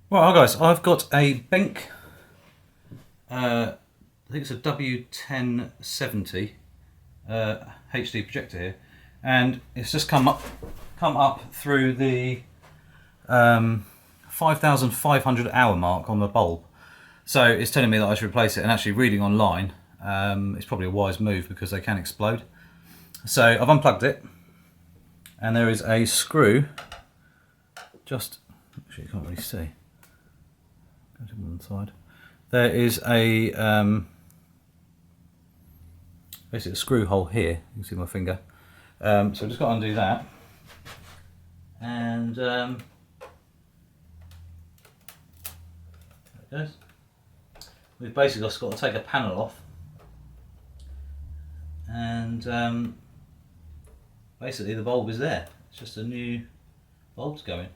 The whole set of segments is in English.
Right, hi guys, I've got a Benq, I think it's a W1070 HD projector here, and it's just come up through the 5,500 hour mark on the bulb. So it's telling me that I should replace it, and actually reading online, it's probably a wise move because they can explode. So I've unplugged it, and there is a screw, just, actually you can't really see. Go to one side. There is a basically a screw hole here. You can see my finger. So I've just got to undo that, and there it goes. We've basically just got to take a panel off, and basically the bulb is there. It's just a new bulb to go in.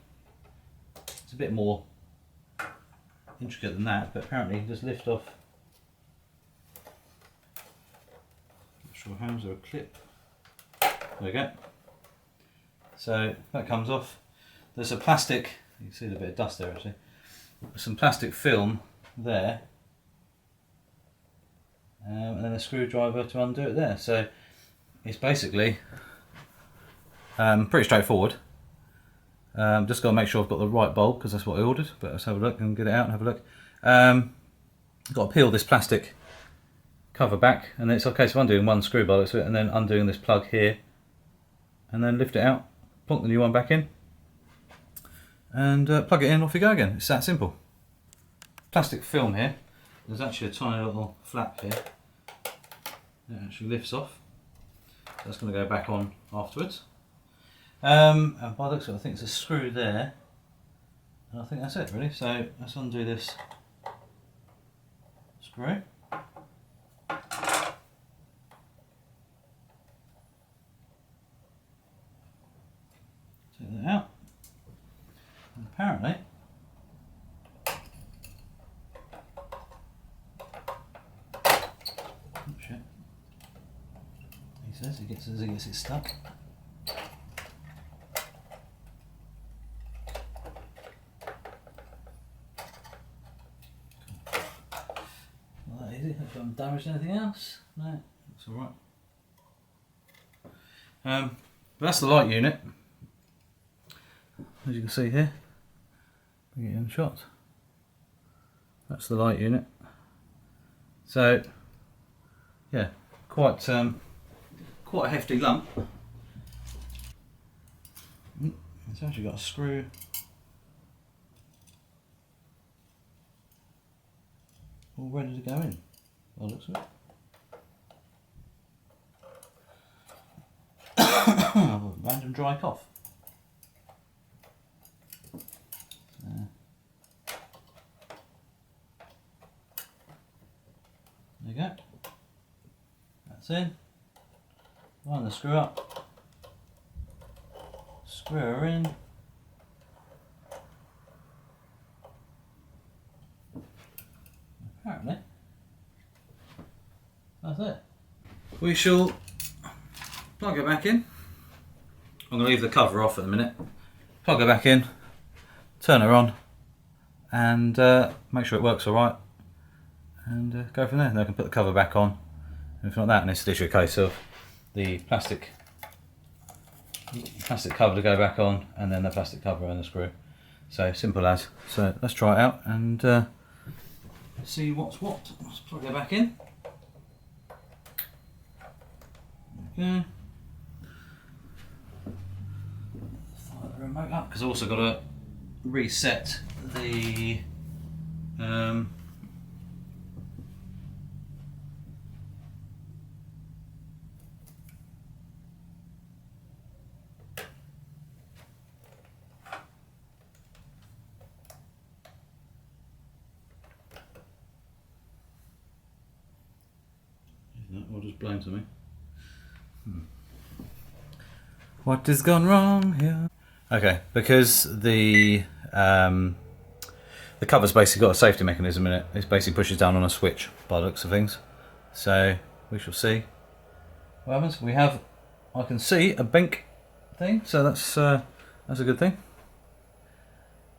It's a bit more intricate than that, but apparently you just lift off. Not sure how, is there a clip? There we go. So that comes off. There's a plastic, you can see a bit of dust there actually. There's some plastic film there, and then a screwdriver to undo it there. So it's basically pretty straightforward. Just got to make sure I've got the right bulb because that's what I ordered, but let's have a look and get it out and have a look. Got to peel this plastic cover back, and it's okay, so undoing one screw by it, and then undoing this plug here, and then lift it out, plonk the new one back in, and plug it in, off you go again. It's that simple. Plastic film here, there's actually a tiny little flap here, it actually lifts off, that's going to go back on afterwards. And by the looks of it, I think it's a screw there, and I think that's it really. So let's undo this screw. Take that out, and apparently oh shit, he says he gets it stuck. If I'm damaged anything else, no, that's all right. But that's the light unit, as you can see here. Bring it in shot. That's the light unit. So yeah, quite a hefty lump. It's actually got a screw. All ready to go in. Well, looks of it. Random dry cough. There you go. That's in. Line the screw up. Screw her in. Apparently, that's it. We shall plug her back in. I'm going to leave the cover off at the minute. Plug her back in, turn her on, and make sure it works alright, and go from there. And I can put the cover back on, and if not that, and it's literally a case of the plastic cover to go back on, and then the plastic cover and the screw. So simple as. So let's try it out and see what's what. Let's plug it back in. Okay. Fire the remote up, because I've also got to reset the or just blame to me. What has gone wrong here? Okay, because the cover's basically got a safety mechanism in it. It basically pushes down on a switch by the looks of things. So we shall see what happens. We have, I can see a Benq thing, so that's a good thing.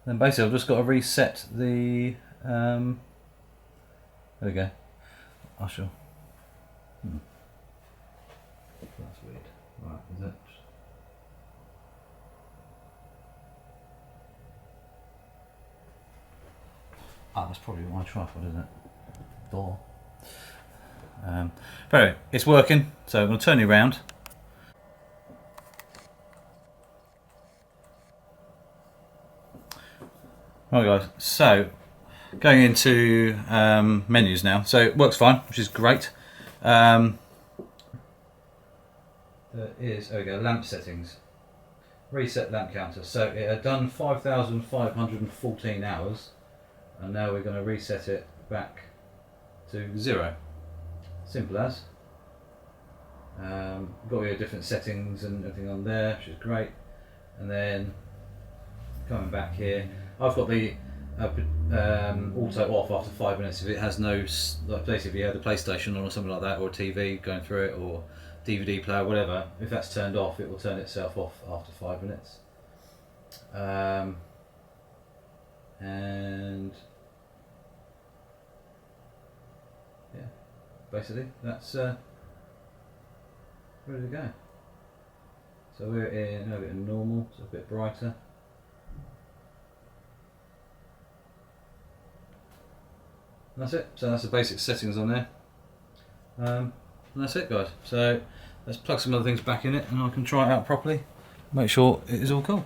Then basically I've just got to reset the, there we go, I shall, that's weird, right, is that, that's probably my tripod, isn't it, door. But anyway, it's working, so I'm going to turn you around. Right guys, so going into menus now, so it works fine, which is great. There is, there we go, lamp settings, reset lamp counter. So it had done 5,514 hours, and now we're going to reset it back to 0. Simple as. Got all your different settings and everything on there, which is great. And then coming back here, I've got the auto off after 5 minutes if it has no, like basically if you have the PlayStation on or something like that, or a TV going through it, or DVD player, whatever, if that's turned off, it will turn itself off after 5 minutes. And yeah, basically that's ready to go. So we're in normal, so a bit brighter. And that's it. So that's the basic settings on there. And that's it, guys. So let's plug some other things back in it, and I can try it out properly. Make sure it is all cool.